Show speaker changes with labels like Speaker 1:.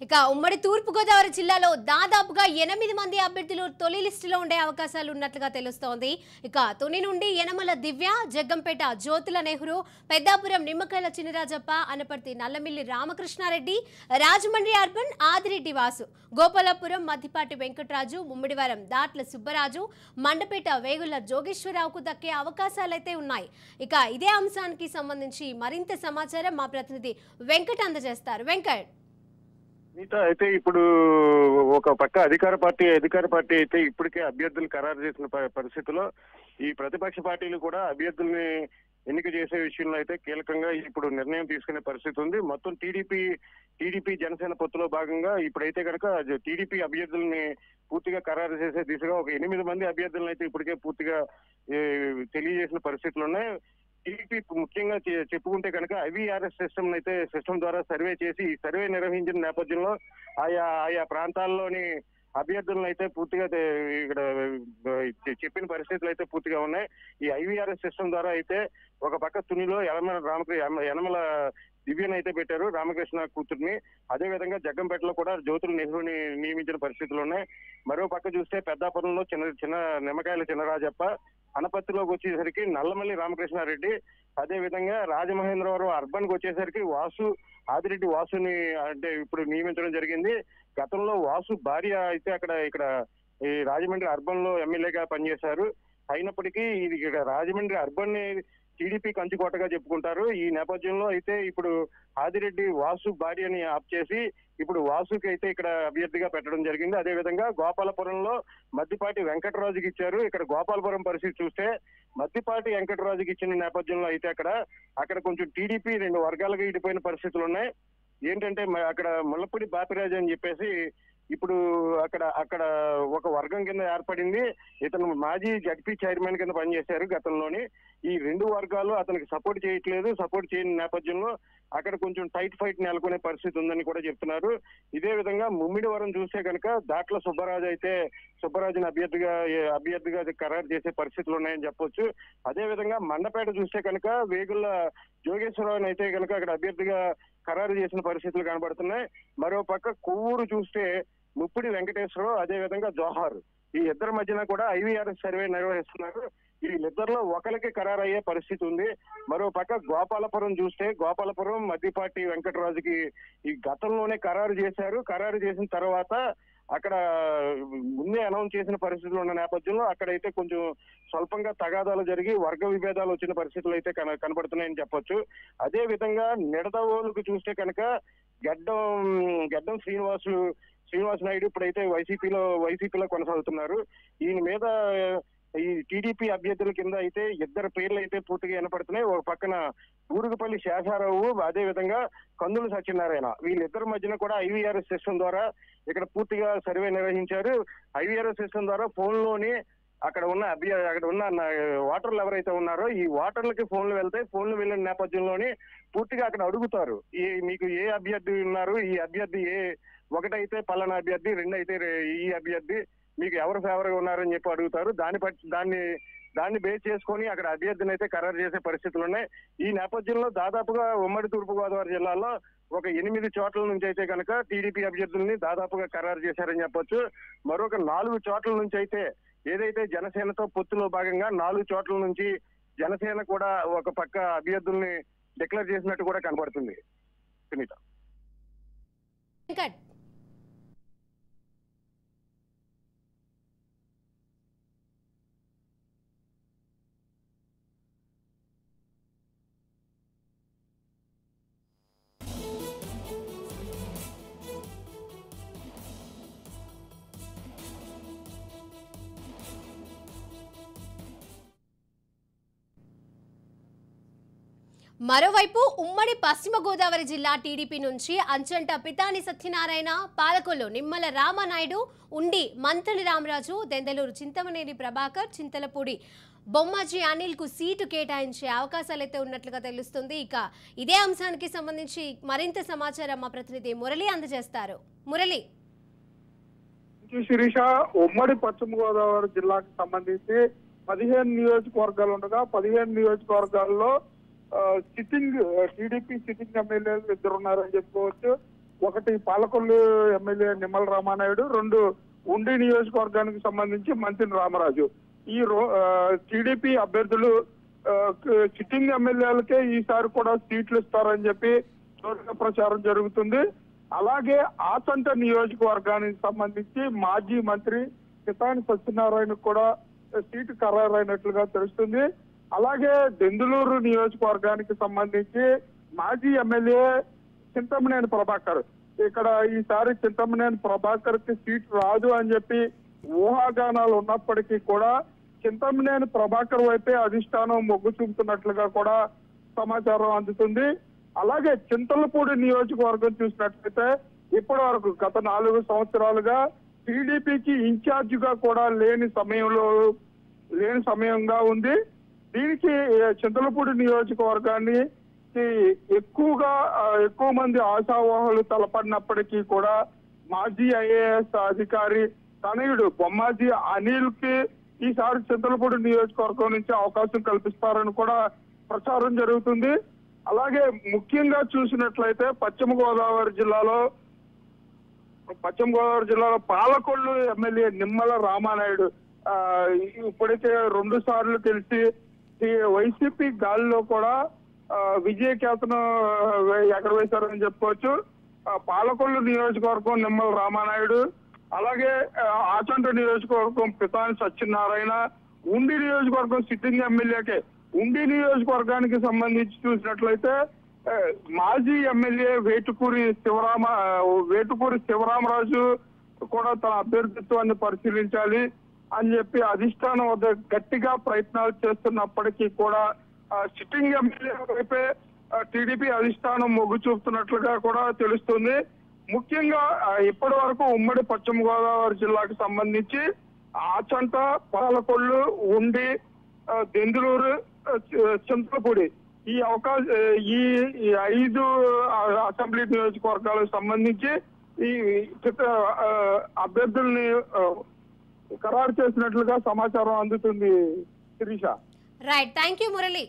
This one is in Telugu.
Speaker 1: ఇక ఉమ్మడి తూర్పుగోదావరి జిల్లాలో దాదాపుగా 8 మంది అభ్యర్థులు తొలి లిస్టులో ఉండే అవకాశాలు ఉన్నట్లుగా తెలుస్తోంది. ఇక తుని నుండి యనమల దివ్య, జగ్గంపేట జ్యోతుల నెహ్రూ, పెద్దాపురం నిమ్మకాయల చినరాజప్ప, అనపర్తి నల్లమిల్లి రామకృష్ణారెడ్డి, రాజమండ్రి అర్బన్ ఆదిరెడ్డి వాసు, గోపాలపురం మద్దిపాటి వెంకటరాజు, ముమ్మిడివరం దాట్ల సుబ్బరాజు, మండపేట వేగుల జోగేశ్వరరావుకు దక్కే అవకాశాలైతే ఉన్నాయి. ఇక ఇదే అంశానికి సంబంధించి మరింత సమాచారం మా ప్రతినిధి వెంకట్ అందజేస్తారు. వెంకట్,
Speaker 2: అయితే ఇప్పుడు ఒక పక్క అధికార పార్టీ అయితే ఇప్పటికే అభ్యర్థులు ఖరారు చేసిన పరిస్థితిలో ఈ ప్రతిపక్ష పార్టీలు కూడా అభ్యర్థుల్ని ఎన్నిక చేసే విషయంలో అయితే కీలకంగా ఇప్పుడు నిర్ణయం తీసుకునే పరిస్థితి ఉంది. మొత్తం టీడీపీ జనసేన పొత్తులో భాగంగా ఇప్పుడైతే కనుక టీడీపీ అభ్యర్థుల్ని పూర్తిగా ఖరారు చేసే దిశగా ఒక 8 మంది అభ్యర్థులను అయితే ఇప్పటికే పూర్తిగా తెలియజేసిన పరిస్థితులు ఉన్నాయి. టీడీపీ ముఖ్యంగా చెప్పుకుంటే కనుక ఐవీఆర్ఎస్ సిస్టమ్ ద్వారా సర్వే చేసి ఈ సర్వే నిర్వహించిన నేపథ్యంలో ఆయా ప్రాంతాల్లోని అభ్యర్థులను అయితే పూర్తిగా ఇక్కడ చెప్పిన పరిస్థితులు అయితే పూర్తిగా ఉన్నాయి. ఈ ఐవీఆర్ఎస్ సిస్టమ్ ద్వారా అయితే ఒక పక్క తునిలో యనమల దివ్యను అయితే పెట్టారు, రామకృష్ణ కూతుర్ని. అదే విధంగా జగ్గంపేటలో కూడా జ్యోతుల నెహ్రూని నియమించిన పరిస్థితులు ఉన్నాయి. మరో పక్క చూస్తే పెద్దాపురంలో చిన్న నిమ్మకాయల చినరాజప్ప, అనపత్తిలోకి వచ్చేసరికి నల్లమల్లి రామకృష్ణారెడ్డి, అదే విధంగా రాజమహేంద్రవరం అర్బన్ కి వచ్చేసరికి ఆదిరెడ్డి వాసుని అంటే ఇప్పుడు నియమించడం జరిగింది. గతంలో వాసు భార్య అయితే ఇక్కడ ఈ రాజమండ్రి అర్బన్ లో ఎమ్మెల్యేగా పనిచేశారు. అయినప్పటికీ ఇది ఇక్కడ రాజమండ్రి అర్బన్ ని టీడీపీ కంచుకోటగా చెప్పుకుంటారు. ఈ నేపథ్యంలో అయితే ఇప్పుడు ఆదిరెడ్డి వాసు భార్యని ఆప్ చేసి ఇప్పుడు వాసుకి అయితే ఇక్కడ అభ్యర్థిగా పెట్టడం జరిగింది. అదే విధంగా గోపాలపురంలో మద్దిపాటి వెంకటరాజుకి ఇచ్చారు. ఇక్కడ గోపాలపురం పరిస్థితి చూస్తే మద్దిపాటి వెంకటరాజుకి ఇచ్చిన నేపథ్యంలో అయితే అక్కడ కొంచెం టీడీపీ 2 వర్గాలుగా ఇడిపోయిన పరిస్థితులు ఉన్నాయి. ఏంటంటే అక్కడ ముల్లపూడి బాపిరాజు అని చెప్పేసి ఇప్పుడు అక్కడ ఒక వర్గం కింద ఏర్పడింది. ఇతను మాజీ జడ్పీ చైర్మన్ కింద పనిచేశారు గతంలోని. ఈ 2 వర్గాలు అతనికి సపోర్ట్ చేయట్లేదు. సపోర్ట్ చేయని నేపథ్యంలో అక్కడ కొంచెం టైట్ ఫైట్ నెలకొనే పరిస్థితి ఉందని కూడా చెప్తున్నారు. ఇదే విధంగా ముమ్మిడివరం చూస్తే కనుక దాట్ల సుబ్బరాజుని అభ్యర్థిగా ఖరారు చేసే పరిస్థితులు ఉన్నాయని చెప్పొచ్చు. అదే విధంగా మండపేట చూస్తే కనుక వేగుల జోగేశ్వరరావుని అయితే కనుక అక్కడ అభ్యర్థిగా ఖరారు చేసిన పరిస్థితులు కనబడుతున్నాయి. మరో పక్క కొవ్వూరు చూస్తే ముప్పిడి వెంకటేశ్వరరావు, అదే విధంగా జోహార్, ఈ ఇద్దరి మధ్యన కూడా ఐవీఆర్ఎస్ సర్వే నిర్వహిస్తున్నారు. వీళ్ళిద్దరిలో ఒకరికి ఖరారు అయ్యే పరిస్థితి ఉంది. మరో పక్క గోపాలపురం చూస్తే గోపాలపురం మద్దిపాటి వెంకటరాజుకి ఈ గతంలోనే ఖరారు చేశారు. ఖరారు చేసిన తర్వాత అక్కడ ముందే అనౌన్స్ చేసిన పరిస్థితులు ఉన్న నేపథ్యంలో అక్కడైతే కొంచెం స్వల్పంగా తగాదాలు జరిగి వర్గ విభేదాలు వచ్చిన పరిస్థితులు అయితే కనబడుతున్నాయని చెప్పొచ్చు. అదే విధంగా నిడదవోలుకు చూస్తే కనుక గడ్డం శ్రీనివాస్ నాయుడు ఇప్పుడైతే వైసీపీలో కొనసాగుతున్నారు. ఈయన మీద ఈ టీడీపీ అభ్యర్థుల కింద అయితే 2 పేర్లు అయితే పూర్తిగా వినపడుతున్నాయి. ఒక పక్కన బూరుగుపల్లి శేషారావు, అదే విధంగా కందుల సత్యనారాయణ, వీళ్ళిద్దరి మధ్యన కూడా ఐవీఆర్ఎస్ సిస్టమ్ ద్వారా ఇక్కడ పూర్తిగా సర్వే నిర్వహించారు. ఐవీఆర్ఎస్ సిస్టమ్ ద్వారా ఫోన్లోని అక్కడ ఉన్న ఓటర్లు ఎవరైతే ఉన్నారో ఈ ఓటర్లకి ఫోన్లు వెళ్ళిన నేపథ్యంలోని పూర్తిగా అక్కడ అడుగుతారు, మీకు ఏ అభ్యర్థి ఉన్నారు, ఈ అభ్యర్థి ఒకటైతే పలానా అభ్యర్థి, 2 అయితే ఈ అభ్యర్థి, మీకు ఎవరు ఫేవర్ గా ఉన్నారని చెప్పి అడుగుతారు. దాన్ని బేస్ చేసుకొని అక్కడ అభ్యర్థిని అయితే ఖరారు చేసే పరిస్థితులు ఉన్నాయి. ఈ నేపథ్యంలో దాదాపుగా ఉమ్మడి తూర్పుగోదావరి జిల్లాలో ఒక 8 చోట్ల నుంచి అయితే కనుక టీడీపీ అభ్యర్థుల్ని దాదాపుగా ఖరారు చేశారని చెప్పొచ్చు. మరొక 4 చోట్ల నుంచి అయితే ఏదైతే జనసేనతో పొత్తులో భాగంగా 4 చోట్ల నుంచి జనసేన కూడా ఒక పక్క అభ్యర్థుల్ని డిక్లేర్ చేసినట్టు కూడా కనబడుతుంది. సునీత.
Speaker 1: మరోవైపు ఉమ్మడి పశ్చిమ గోదావరి జిల్లా టీడీపీ నుంచి అంచంట పితాని సత్యనారాయణ, పాలకొల్లు నిమ్మల రామనాయుడు, ఉండి మంతలి రామరాజు, దెందలూరు చింతమనేని ప్రభాకర్, చింతలపూడి బొమ్మాజీ అనిల్ కు సీటు కేటాయించే అవకాశాలైతే ఉన్నట్లుగా తెలుస్తుంది. ఇక ఇదే అంశానికి సంబంధించి మరింత సమాచారం మా ప్రతినిధి మురళి అందజేస్తారు. మురళి.
Speaker 3: శిరీష, ఉమ్మడి పశ్చిమ గోదావరి జిల్లాకు సంబంధించి 15 నియోజకవర్గాలు ఉండగా 15 నియోజకవర్గాల్లో టీడీపీ సిట్టింగ్ ఎమ్మెల్యేలు 2 ఉన్నారని చెప్పుకోవచ్చు. ఒకటి పాలకొల్లు ఎమ్మెల్యే నిమ్మల రామానాయుడు, 2 ఉండి నియోజకవర్గానికి సంబంధించి మంత్రి రామరాజు. ఈ టీడీపీ అభ్యర్థులు సిట్టింగ్ ఎమ్మెల్యేలకే ఈసారి కూడా సీట్లు ఇస్తారని చెప్పి జోరుగా ప్రచారం జరుగుతుంది. అలాగే ఆచంట నియోజకవర్గానికి సంబంధించి మాజీ మంత్రి పితాని సత్యనారాయణ కూడా సీటు ఖరారైనట్లుగా తెలుస్తుంది. అలాగే దెందులూరు నియోజకవర్గానికి సంబంధించి మాజీ ఎమ్మెల్యే చింతమనేని ప్రభాకర్, ఇక్కడ ఈసారి చింతమనేని ప్రభాకర్ కి సీట్ రాదు అని చెప్పి ఊహాగానాలు ఉన్నప్పటికీ కూడా చింతమనేని ప్రభాకర్ వైపే అధిష్టానం మొగ్గు చూపుతున్నట్లుగా కూడా సమాచారం అందుతుంది. అలాగే చింతలపూడి నియోజకవర్గం చూసినట్లయితే ఇప్పటి వరకు గత 4 సంవత్సరాలుగా టీడీపీకి ఇన్ఛార్జ్ గా కూడా లేని సమయంగా ఉంది. దీనికి చింతలపూడి నియోజకవర్గాన్ని ఎక్కువ మంది ఆశావాహులు తలపడినప్పటికీ కూడా మాజీ ఐఏఎస్ అధికారి తనయుడు బొమ్మాజీ అనిల్ కి ఈసారి చింతలపూడి నియోజకవర్గం నుంచి అవకాశం కల్పిస్తారని కూడా ప్రచారం జరుగుతుంది. అలాగే ముఖ్యంగా చూసినట్లయితే పశ్చిమ గోదావరి జిల్లాలో పాలకొల్లు ఎమ్మెల్యే నిమ్మల రామానాయుడు ఇప్పటికే 2 సార్లు తెలిసి వైసీపీ గాలిలో కూడా విజయకేతను ఎగరవేశారని చెప్పుకోవచ్చు. పాలకొల్లు నియోజకవర్గం నిమ్మల రామానాయుడు, అలాగే ఆచంట నియోజకవర్గం పితాని సత్యనారాయణ, ఉండి నియోజకవర్గం సిట్టింగ్ ఎమ్మెల్యేకే. ఉండి నియోజకవర్గానికి సంబంధించి చూసినట్లయితే మాజీ ఎమ్మెల్యే వేటుకూరి శివరామరాజు కూడా తన అభ్యర్థిత్వాన్ని పరిశీలించాలి అని చెప్పి అధిష్టానం వద్ద గట్టిగా ప్రయత్నాలు చేస్తున్నప్పటికీ కూడా సిట్టింగ్ ఎమ్మెల్యే వైపే టీడీపీ అధిష్టానం మొగ్గు చూపుతున్నట్లుగా కూడా తెలుస్తుంది. ముఖ్యంగా ఇప్పటి వరకు ఉమ్మడి పశ్చిమ గోదావరి జిల్లాకు సంబంధించి ఆచంట, పాలకొల్లు, ఉండి, దెందులూరు, చింతలపూడి ఈ 5 అసెంబ్లీ నియోజకవర్గాలకు సంబంధించి ఈ అభ్యర్థుల్ని ఖరారు చేసినట్లుగా సమాచారం అందుతుంది. Shirisha.
Speaker 1: Right, thank you Murali.